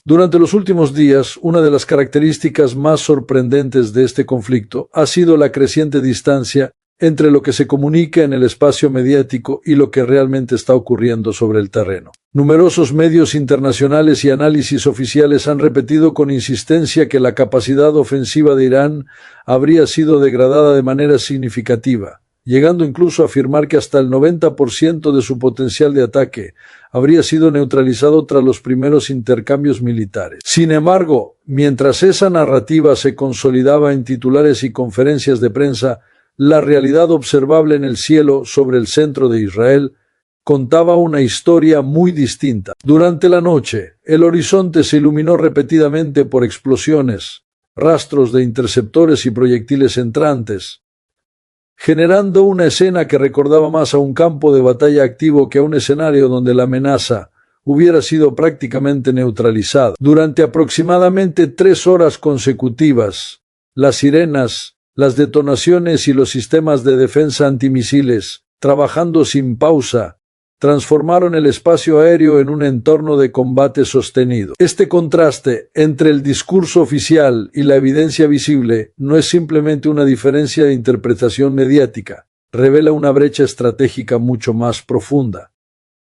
Durante los últimos días, una de las características más sorprendentes de este conflicto ha sido la creciente distancia entre lo que se comunica en el espacio mediático y lo que realmente está ocurriendo sobre el terreno. Numerosos medios internacionales y análisis oficiales han repetido con insistencia que la capacidad ofensiva de Irán habría sido degradada de manera significativa, llegando incluso a afirmar que hasta el 90% de su potencial de ataque habría sido neutralizado tras los primeros intercambios militares. Sin embargo, mientras esa narrativa se consolidaba en titulares y conferencias de prensa, la realidad observable en el cielo sobre el centro de Israel contaba una historia muy distinta. Durante la noche, el horizonte se iluminó repetidamente por explosiones, rastros de interceptores y proyectiles entrantes, generando una escena que recordaba más a un campo de batalla activo que a un escenario donde la amenaza hubiera sido prácticamente neutralizada. Durante aproximadamente 3 horas consecutivas, las sirenas, las detonaciones y los sistemas de defensa antimisiles, trabajando sin pausa, transformaron el espacio aéreo en un entorno de combate sostenido. Este contraste entre el discurso oficial y la evidencia visible no es simplemente una diferencia de interpretación mediática, revela una brecha estratégica mucho más profunda.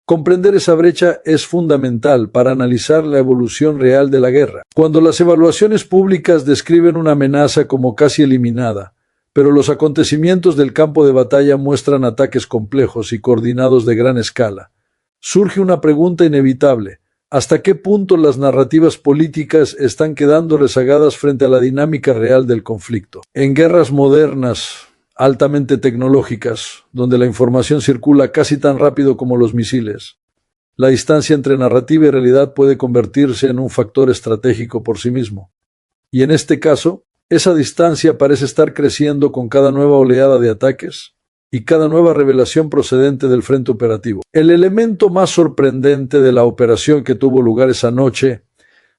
Comprender esa brecha es fundamental para analizar la evolución real de la guerra. Cuando las evaluaciones públicas describen una amenaza como casi eliminada, pero los acontecimientos del campo de batalla muestran ataques complejos y coordinados de gran escala, surge una pregunta inevitable: ¿hasta qué punto las narrativas políticas están quedando rezagadas frente a la dinámica real del conflicto? En guerras modernas, altamente tecnológicas, donde la información circula casi tan rápido como los misiles, la distancia entre narrativa y realidad puede convertirse en un factor estratégico por sí mismo. Y en este caso, esa distancia parece estar creciendo con cada nueva oleada de ataques y cada nueva revelación procedente del frente operativo. El elemento más sorprendente de la operación que tuvo lugar esa noche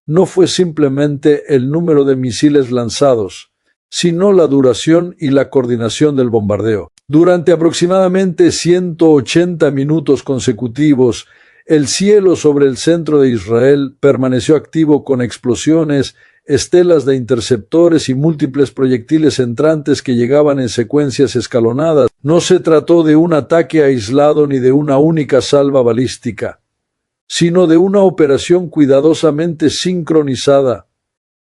no fue simplemente el número de misiles lanzados, sino la duración y la coordinación del bombardeo. Durante aproximadamente 180 minutos consecutivos, el cielo sobre el centro de Israel permaneció activo con explosiones, estelas de interceptores y múltiples proyectiles entrantes que llegaban en secuencias escalonadas. No se trató de un ataque aislado ni de una única salva balística, sino de una operación cuidadosamente sincronizada,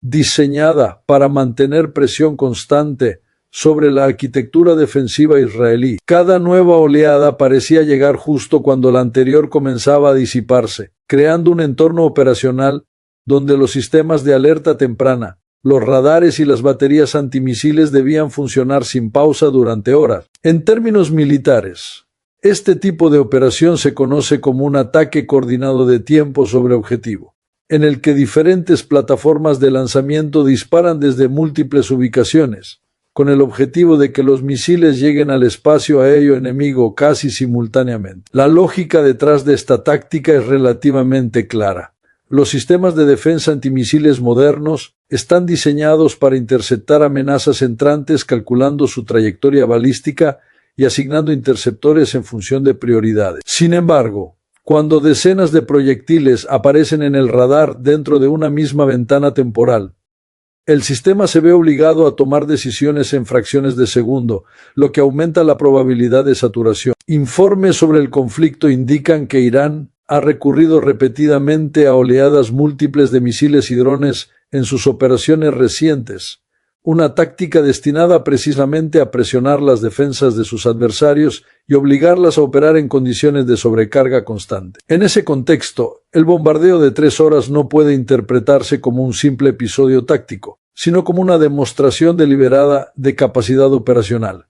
diseñada para mantener presión constante sobre la arquitectura defensiva israelí. Cada nueva oleada parecía llegar justo cuando la anterior comenzaba a disiparse, creando un entorno operacional donde los sistemas de alerta temprana, los radares y las baterías antimisiles debían funcionar sin pausa durante horas. En términos militares, este tipo de operación se conoce como un ataque coordinado de tiempo sobre objetivo, en el que diferentes plataformas de lanzamiento disparan desde múltiples ubicaciones, con el objetivo de que los misiles lleguen al espacio aéreo enemigo casi simultáneamente. La lógica detrás de esta táctica es relativamente clara. Los sistemas de defensa antimisiles modernos están diseñados para interceptar amenazas entrantes calculando su trayectoria balística y asignando interceptores en función de prioridades. Sin embargo, cuando decenas de proyectiles aparecen en el radar dentro de una misma ventana temporal, el sistema se ve obligado a tomar decisiones en fracciones de segundo, lo que aumenta la probabilidad de saturación. Informes sobre el conflicto indican que Irán ha recurrido repetidamente a oleadas múltiples de misiles y drones en sus operaciones recientes, una táctica destinada precisamente a presionar las defensas de sus adversarios y obligarlas a operar en condiciones de sobrecarga constante. En ese contexto, el bombardeo de 3 horas no puede interpretarse como un simple episodio táctico, sino como una demostración deliberada de capacidad operacional.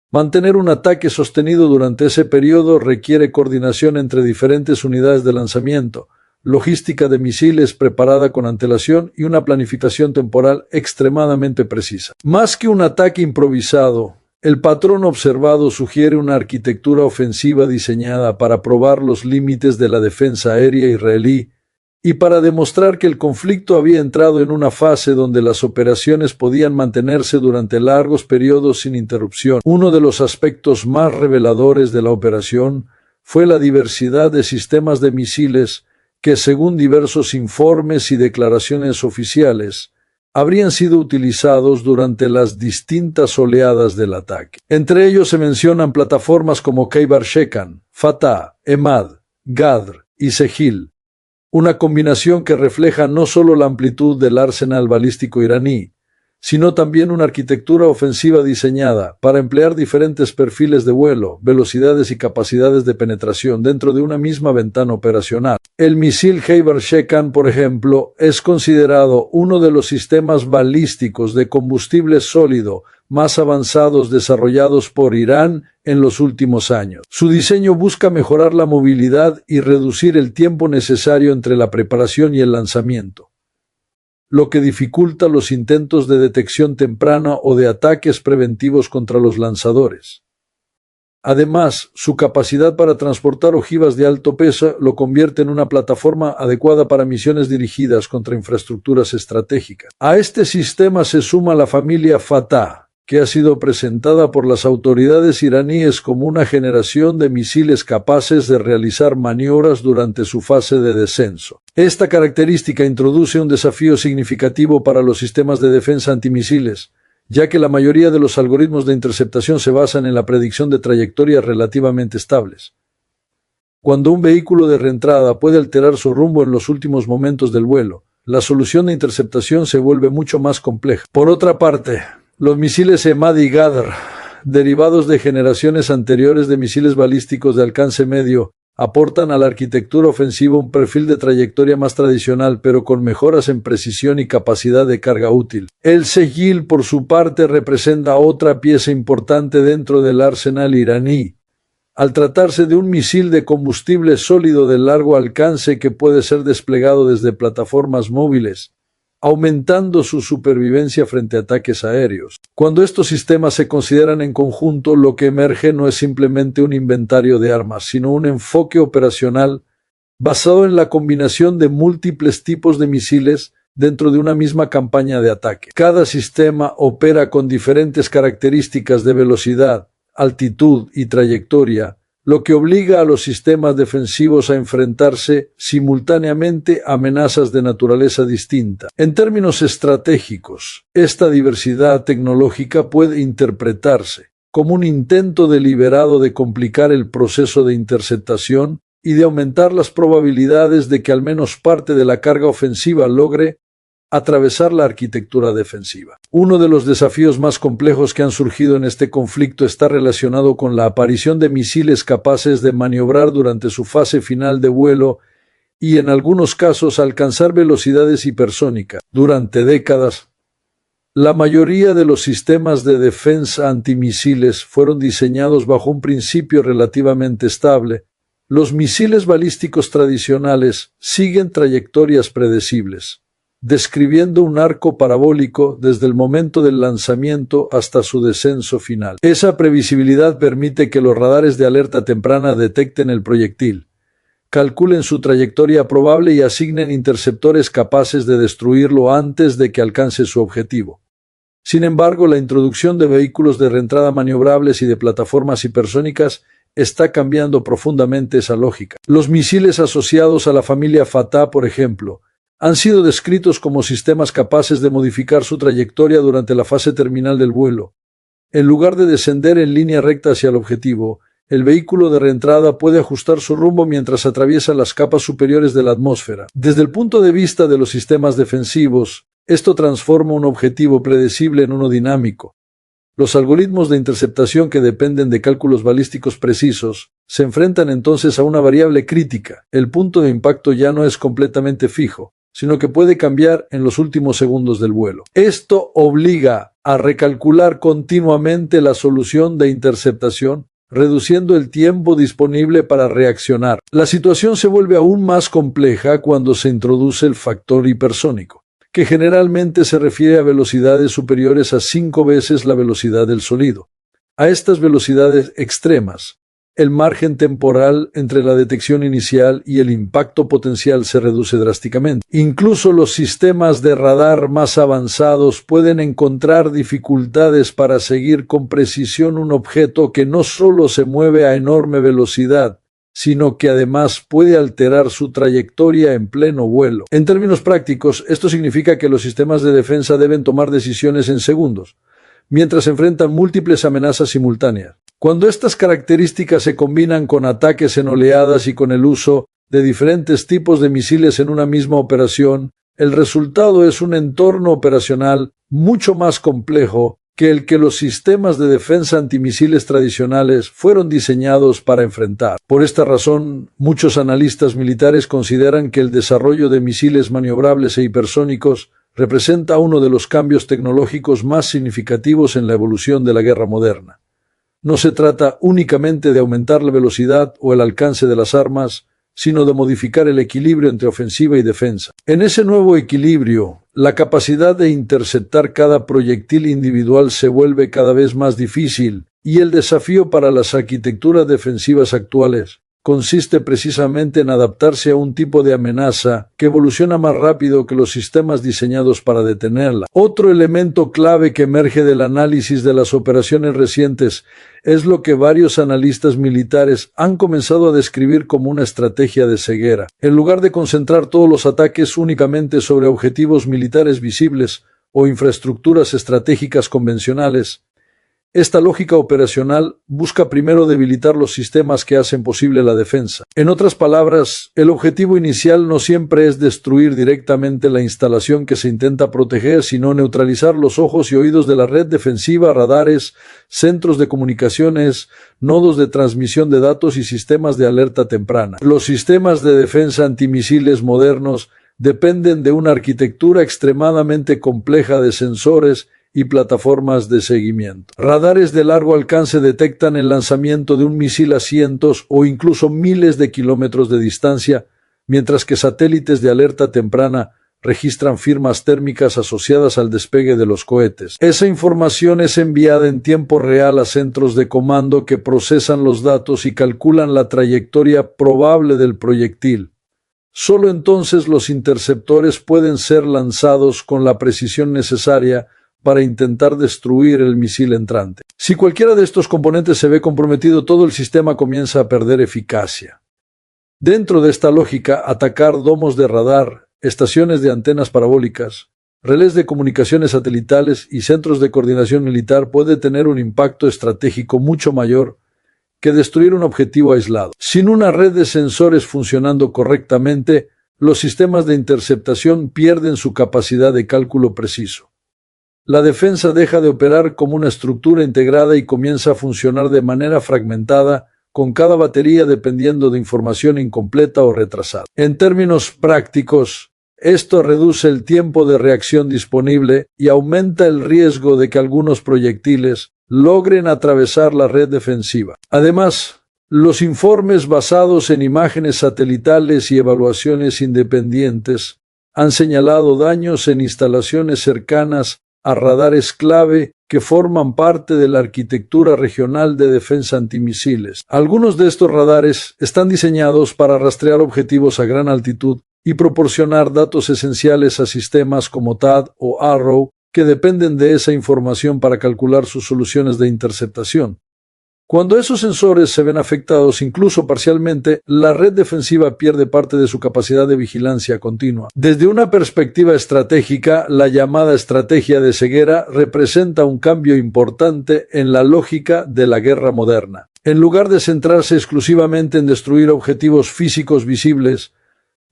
Mantener un ataque sostenido durante ese periodo requiere coordinación entre diferentes unidades de lanzamiento, logística de misiles preparada con antelación y una planificación temporal extremadamente precisa. Más que un ataque improvisado, el patrón observado sugiere una arquitectura ofensiva diseñada para probar los límites de la defensa aérea israelí y para demostrar que el conflicto había entrado en una fase donde las operaciones podían mantenerse durante largos periodos sin interrupción. Uno de los aspectos más reveladores de la operación fue la diversidad de sistemas de misiles que según diversos informes y declaraciones oficiales, habrían sido utilizados durante las distintas oleadas del ataque. Entre ellos se mencionan plataformas como Khaybar Shekan, Fatah, Emad, Ghadr y Sehil, una combinación que refleja no solo la amplitud del arsenal balístico iraní, sino también una arquitectura ofensiva diseñada para emplear diferentes perfiles de vuelo, velocidades y capacidades de penetración dentro de una misma ventana operacional. El misil Khaybar Shekan, por ejemplo, es considerado uno de los sistemas balísticos de combustible sólido más avanzados desarrollados por Irán en los últimos años. Su diseño busca mejorar la movilidad y reducir el tiempo necesario entre la preparación y el lanzamiento, lo que dificulta los intentos de detección temprana o de ataques preventivos contra los lanzadores. Además, su capacidad para transportar ojivas de alto peso lo convierte en una plataforma adecuada para misiones dirigidas contra infraestructuras estratégicas. A este sistema se suma la familia Fatah, que ha sido presentada por las autoridades iraníes como una generación de misiles capaces de realizar maniobras durante su fase de descenso. Esta característica introduce un desafío significativo para los sistemas de defensa antimisiles, ya que la mayoría de los algoritmos de interceptación se basan en la predicción de trayectorias relativamente estables. Cuando un vehículo de reentrada puede alterar su rumbo en los últimos momentos del vuelo, la solución de interceptación se vuelve mucho más compleja. Por otra parte, los misiles Emad y Ghadr, derivados de generaciones anteriores de misiles balísticos de alcance medio, aportan a la arquitectura ofensiva un perfil de trayectoria más tradicional, pero con mejoras en precisión y capacidad de carga útil. El Sehil, por su parte, representa otra pieza importante dentro del arsenal iraní, al tratarse de un misil de combustible sólido de largo alcance que puede ser desplegado desde plataformas móviles, aumentando su supervivencia frente a ataques aéreos. Cuando estos sistemas se consideran en conjunto, lo que emerge no es simplemente un inventario de armas, sino un enfoque operacional basado en la combinación de múltiples tipos de misiles dentro de una misma campaña de ataque. Cada sistema opera con diferentes características de velocidad, altitud y trayectoria, lo que obliga a los sistemas defensivos a enfrentarse simultáneamente a amenazas de naturaleza distinta. En términos estratégicos, esta diversidad tecnológica puede interpretarse como un intento deliberado de complicar el proceso de interceptación y de aumentar las probabilidades de que al menos parte de la carga ofensiva logre atravesar la arquitectura defensiva. Uno de los desafíos más complejos que han surgido en este conflicto está relacionado con la aparición de misiles capaces de maniobrar durante su fase final de vuelo y, en algunos casos, alcanzar velocidades hipersónicas. Durante décadas, la mayoría de los sistemas de defensa antimisiles fueron diseñados bajo un principio relativamente estable. Los misiles balísticos tradicionales siguen trayectorias predecibles, describiendo un arco parabólico desde el momento del lanzamiento hasta su descenso final. Esa previsibilidad permite que los radares de alerta temprana detecten el proyectil, calculen su trayectoria probable y asignen interceptores capaces de destruirlo antes de que alcance su objetivo. Sin embargo, la introducción de vehículos de reentrada maniobrables y de plataformas hipersónicas está cambiando profundamente esa lógica. Los misiles asociados a la familia Fatah, por ejemplo, han sido descritos como sistemas capaces de modificar su trayectoria durante la fase terminal del vuelo. En lugar de descender en línea recta hacia el objetivo, el vehículo de reentrada puede ajustar su rumbo mientras atraviesa las capas superiores de la atmósfera. Desde el punto de vista de los sistemas defensivos, esto transforma un objetivo predecible en uno dinámico. Los algoritmos de interceptación, que dependen de cálculos balísticos precisos, se enfrentan entonces a una variable crítica. El punto de impacto ya no es completamente fijo, sino que puede cambiar en los últimos segundos del vuelo. Esto obliga a recalcular continuamente la solución de interceptación, reduciendo el tiempo disponible para reaccionar. La situación se vuelve aún más compleja cuando se introduce el factor hipersónico, que generalmente se refiere a velocidades superiores a 5 veces la velocidad del sonido. A estas velocidades extremas, el margen temporal entre la detección inicial y el impacto potencial se reduce drásticamente. Incluso los sistemas de radar más avanzados pueden encontrar dificultades para seguir con precisión un objeto que no solo se mueve a enorme velocidad, sino que además puede alterar su trayectoria en pleno vuelo. En términos prácticos, esto significa que los sistemas de defensa deben tomar decisiones en segundos, mientras enfrentan múltiples amenazas simultáneas. Cuando estas características se combinan con ataques en oleadas y con el uso de diferentes tipos de misiles en una misma operación, el resultado es un entorno operacional mucho más complejo que el que los sistemas de defensa antimisiles tradicionales fueron diseñados para enfrentar. Por esta razón, muchos analistas militares consideran que el desarrollo de misiles maniobrables e hipersónicos representa uno de los cambios tecnológicos más significativos en la evolución de la guerra moderna. No se trata únicamente de aumentar la velocidad o el alcance de las armas, sino de modificar el equilibrio entre ofensiva y defensa. En ese nuevo equilibrio, la capacidad de interceptar cada proyectil individual se vuelve cada vez más difícil, y el desafío para las arquitecturas defensivas actuales consiste precisamente en adaptarse a un tipo de amenaza que evoluciona más rápido que los sistemas diseñados para detenerla. Otro elemento clave que emerge del análisis de las operaciones recientes es lo que varios analistas militares han comenzado a describir como una estrategia de ceguera. En lugar de concentrar todos los ataques únicamente sobre objetivos militares visibles o infraestructuras estratégicas convencionales, esta lógica operacional busca primero debilitar los sistemas que hacen posible la defensa. En otras palabras, el objetivo inicial no siempre es destruir directamente la instalación que se intenta proteger, sino neutralizar los ojos y oídos de la red defensiva, radares, centros de comunicaciones, nodos de transmisión de datos y sistemas de alerta temprana. Los sistemas de defensa antimisiles modernos dependen de una arquitectura extremadamente compleja de sensores y plataformas de seguimiento. Radares de largo alcance detectan el lanzamiento de un misil a cientos o incluso miles de kilómetros de distancia, mientras que satélites de alerta temprana registran firmas térmicas asociadas al despegue de los cohetes. Esa información es enviada en tiempo real a centros de comando que procesan los datos y calculan la trayectoria probable del proyectil. Solo entonces los interceptores pueden ser lanzados con la precisión necesaria para intentar destruir el misil entrante. Si cualquiera de estos componentes se ve comprometido, todo el sistema comienza a perder eficacia. Dentro de esta lógica, atacar domos de radar, estaciones de antenas parabólicas, relés de comunicaciones satelitales y centros de coordinación militar puede tener un impacto estratégico mucho mayor que destruir un objetivo aislado. Sin una red de sensores funcionando correctamente, los sistemas de interceptación pierden su capacidad de cálculo preciso. La defensa deja de operar como una estructura integrada y comienza a funcionar de manera fragmentada, con cada batería dependiendo de información incompleta o retrasada. En términos prácticos, esto reduce el tiempo de reacción disponible y aumenta el riesgo de que algunos proyectiles logren atravesar la red defensiva. Además, los informes basados en imágenes satelitales y evaluaciones independientes han señalado daños en instalaciones cercanas a radares clave que forman parte de la arquitectura regional de defensa antimisiles. Algunos de estos radares están diseñados para rastrear objetivos a gran altitud y proporcionar datos esenciales a sistemas como THAAD o Arrow que dependen de esa información para calcular sus soluciones de interceptación. Cuando esos sensores se ven afectados, incluso parcialmente, la red defensiva pierde parte de su capacidad de vigilancia continua. Desde una perspectiva estratégica, la llamada estrategia de ceguera representa un cambio importante en la lógica de la guerra moderna. En lugar de centrarse exclusivamente en destruir objetivos físicos visibles,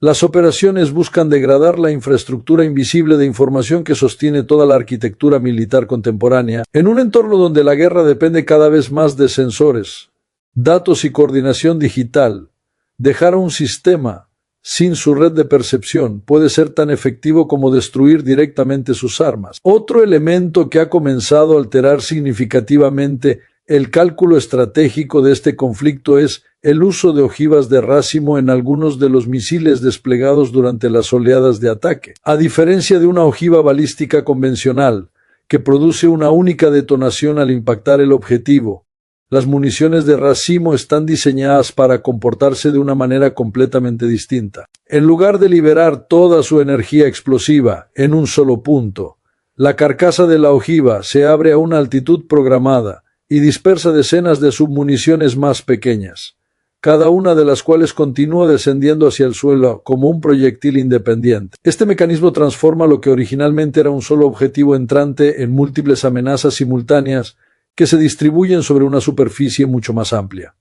las operaciones buscan degradar la infraestructura invisible de información que sostiene toda la arquitectura militar contemporánea, en un entorno donde la guerra depende cada vez más de sensores, datos y coordinación digital. Dejar a un sistema sin su red de percepción puede ser tan efectivo como destruir directamente sus armas. Otro elemento que ha comenzado a alterar significativamente el cálculo estratégico de este conflicto es el uso de ojivas de racimo en algunos de los misiles desplegados durante las oleadas de ataque. A diferencia de una ojiva balística convencional, que produce una única detonación al impactar el objetivo, las municiones de racimo están diseñadas para comportarse de una manera completamente distinta. En lugar de liberar toda su energía explosiva en un solo punto, la carcasa de la ojiva se abre a una altitud programada y dispersa decenas de submuniciones más pequeñas. cada una de las cuales continúa descendiendo hacia el suelo como un proyectil independiente. Este mecanismo transforma lo que originalmente era un solo objetivo entrante en múltiples amenazas simultáneas que se distribuyen sobre una superficie mucho más amplia.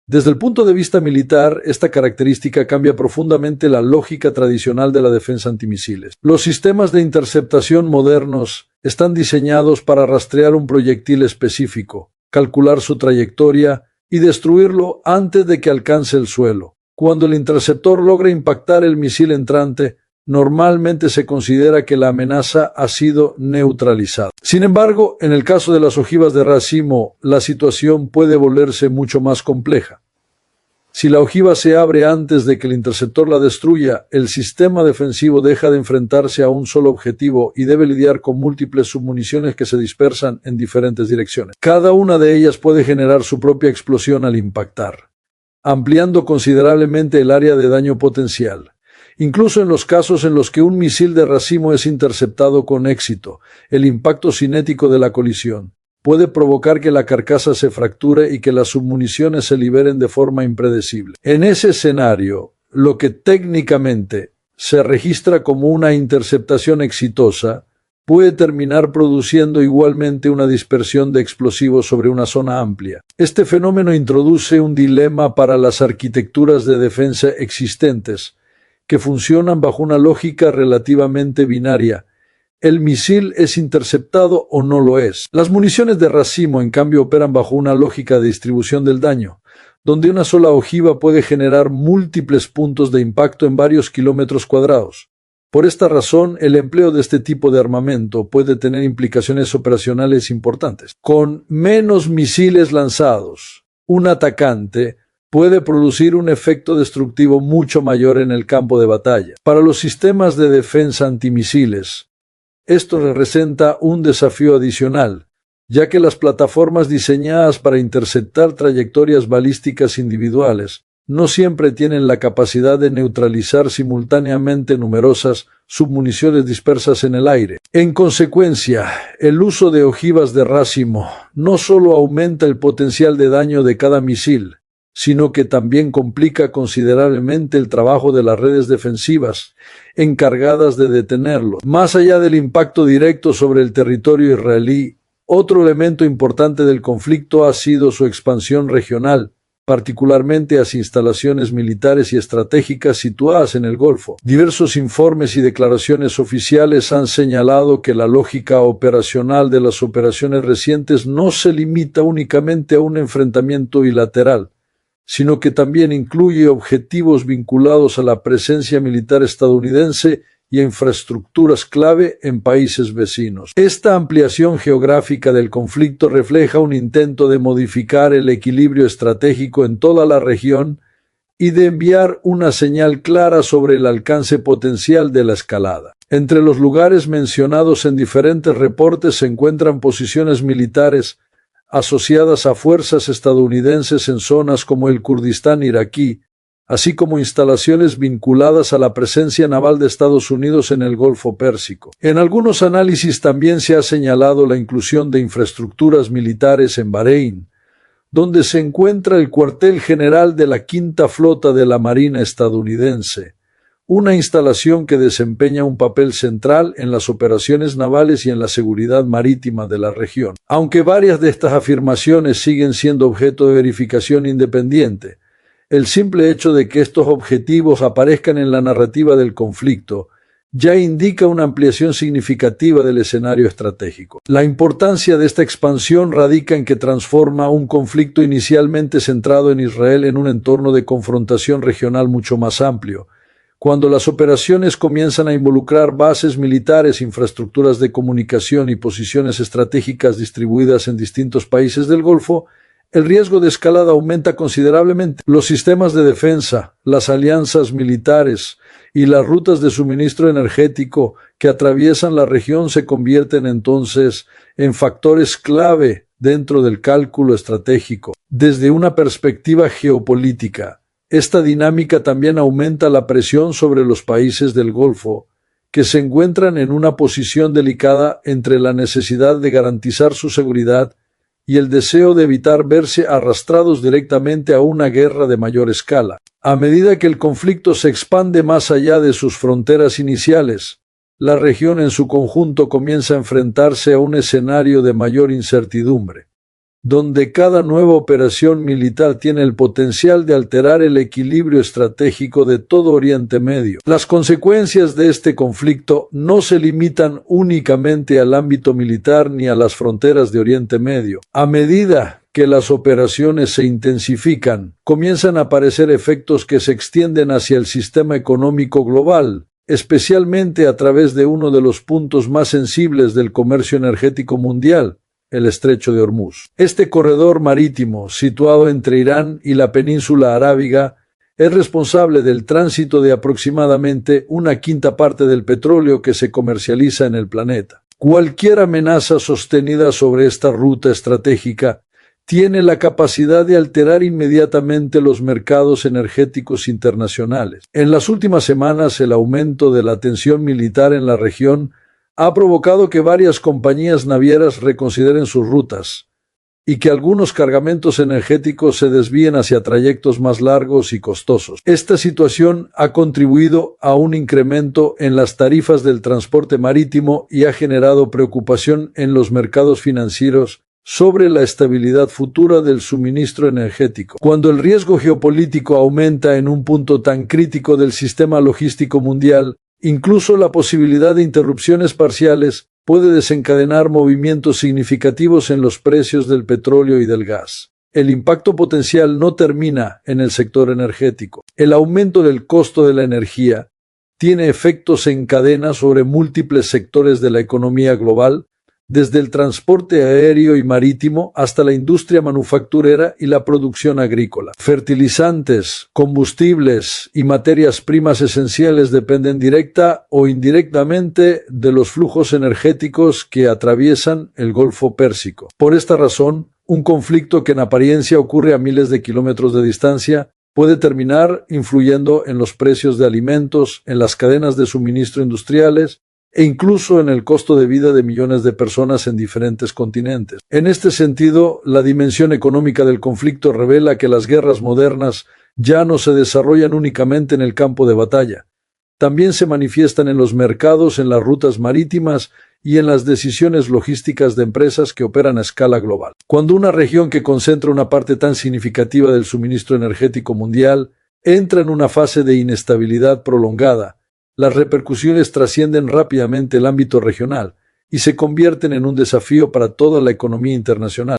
Desde el punto de vista militar, esta característica cambia profundamente la lógica tradicional de la defensa antimisiles. Los sistemas de interceptación modernos están diseñados para rastrear un proyectil específico, calcular su trayectoria y destruirlo antes de que alcance el suelo. Cuando el interceptor logra impactar el misil entrante, normalmente se considera que la amenaza ha sido neutralizada. Sin embargo, en el caso de las ojivas de racimo, la situación puede volverse mucho más compleja. Si la ojiva se abre antes de que el interceptor la destruya, el sistema defensivo deja de enfrentarse a un solo objetivo y debe lidiar con múltiples submuniciones que se dispersan en diferentes direcciones. Cada una de ellas puede generar su propia explosión al impactar, ampliando considerablemente el área de daño potencial. Incluso en los casos en los que un misil de racimo es interceptado con éxito, el impacto cinético de la colisión puede provocar que la carcasa se fracture y que las submuniciones se liberen de forma impredecible. En ese escenario, lo que técnicamente se registra como una interceptación exitosa puede terminar produciendo igualmente una dispersión de explosivos sobre una zona amplia. Este fenómeno introduce un dilema para las arquitecturas de defensa existentes, que funcionan bajo una lógica relativamente binaria. El misil es interceptado o no lo es. Las municiones de racimo, en cambio, operan bajo una lógica de distribución del daño, donde una sola ojiva puede generar múltiples puntos de impacto en varios kilómetros cuadrados. Por esta razón, el empleo de este tipo de armamento puede tener implicaciones operacionales importantes. Con menos misiles lanzados, un atacante puede producir un efecto destructivo mucho mayor en el campo de batalla. Para los sistemas de defensa antimisiles, esto representa un desafío adicional, ya que las plataformas diseñadas para interceptar trayectorias balísticas individuales no siempre tienen la capacidad de neutralizar simultáneamente numerosas submuniciones dispersas en el aire. En consecuencia, el uso de ojivas de racimo no solo aumenta el potencial de daño de cada misil, sino que también complica considerablemente el trabajo de las redes defensivas encargadas de detenerlo. Más allá del impacto directo sobre el territorio israelí, otro elemento importante del conflicto ha sido su expansión regional, particularmente hacia instalaciones militares y estratégicas situadas en el Golfo. Diversos informes y declaraciones oficiales han señalado que la lógica operacional de las operaciones recientes no se limita únicamente a un enfrentamiento bilateral, sino que también incluye objetivos vinculados a la presencia militar estadounidense y a infraestructuras clave en países vecinos. Esta ampliación geográfica del conflicto refleja un intento de modificar el equilibrio estratégico en toda la región y de enviar una señal clara sobre el alcance potencial de la escalada. Entre los lugares mencionados en diferentes reportes se encuentran posiciones militares asociadas a fuerzas estadounidenses en zonas como el Kurdistán iraquí, así como instalaciones vinculadas a la presencia naval de Estados Unidos en el Golfo Pérsico. En algunos análisis también se ha señalado la inclusión de infraestructuras militares en Bahrein, donde se encuentra el cuartel general de la Quinta Flota de la Marina estadounidense, una instalación que desempeña un papel central en las operaciones navales y en la seguridad marítima de la región. Aunque varias de estas afirmaciones siguen siendo objeto de verificación independiente, el simple hecho de que estos objetivos aparezcan en la narrativa del conflicto ya indica una ampliación significativa del escenario estratégico. La importancia de esta expansión radica en que transforma un conflicto inicialmente centrado en Israel en un entorno de confrontación regional mucho más amplio. Cuando las operaciones comienzan a involucrar bases militares, infraestructuras de comunicación y posiciones estratégicas distribuidas en distintos países del Golfo, el riesgo de escalada aumenta considerablemente. Los sistemas de defensa, las alianzas militares y las rutas de suministro energético que atraviesan la región se convierten entonces en factores clave dentro del cálculo estratégico. Desde una perspectiva geopolítica, esta dinámica también aumenta la presión sobre los países del Golfo, que se encuentran en una posición delicada entre la necesidad de garantizar su seguridad y el deseo de evitar verse arrastrados directamente a una guerra de mayor escala. A medida que el conflicto se expande más allá de sus fronteras iniciales, la región en su conjunto comienza a enfrentarse a un escenario de mayor incertidumbre, donde cada nueva operación militar tiene el potencial de alterar el equilibrio estratégico de todo Oriente Medio. Las consecuencias de este conflicto no se limitan únicamente al ámbito militar ni a las fronteras de Oriente Medio. A medida que las operaciones se intensifican, comienzan a aparecer efectos que se extienden hacia el sistema económico global, especialmente a través de uno de los puntos más sensibles del comercio energético mundial, el Estrecho de Hormuz. Este corredor marítimo, situado entre Irán y la península arábiga, es responsable del tránsito de aproximadamente una quinta parte del petróleo que se comercializa en el planeta. Cualquier amenaza sostenida sobre esta ruta estratégica tiene la capacidad de alterar inmediatamente los mercados energéticos internacionales. En las últimas semanas, el aumento de la tensión militar en la región ha provocado que varias compañías navieras reconsideren sus rutas y que algunos cargamentos energéticos se desvíen hacia trayectos más largos y costosos. Esta situación ha contribuido a un incremento en las tarifas del transporte marítimo y ha generado preocupación en los mercados financieros sobre la estabilidad futura del suministro energético. Cuando el riesgo geopolítico aumenta en un punto tan crítico del sistema logístico mundial, incluso la posibilidad de interrupciones parciales puede desencadenar movimientos significativos en los precios del petróleo y del gas. El impacto potencial no termina en el sector energético. El aumento del costo de la energía tiene efectos en cadena sobre múltiples sectores de la economía global, desde el transporte aéreo y marítimo hasta la industria manufacturera y la producción agrícola. Fertilizantes, combustibles y materias primas esenciales dependen directa o indirectamente de los flujos energéticos que atraviesan el Golfo Pérsico. Por esta razón, un conflicto que en apariencia ocurre a miles de kilómetros de distancia puede terminar influyendo en los precios de alimentos, en las cadenas de suministro industriales, e incluso en el costo de vida de millones de personas en diferentes continentes. En este sentido, la dimensión económica del conflicto revela que las guerras modernas ya no se desarrollan únicamente en el campo de batalla. También se manifiestan en los mercados, en las rutas marítimas y en las decisiones logísticas de empresas que operan a escala global. Cuando una región que concentra una parte tan significativa del suministro energético mundial entra en una fase de inestabilidad prolongada, las repercusiones trascienden rápidamente el ámbito regional y se convierten en un desafío para toda la economía internacional.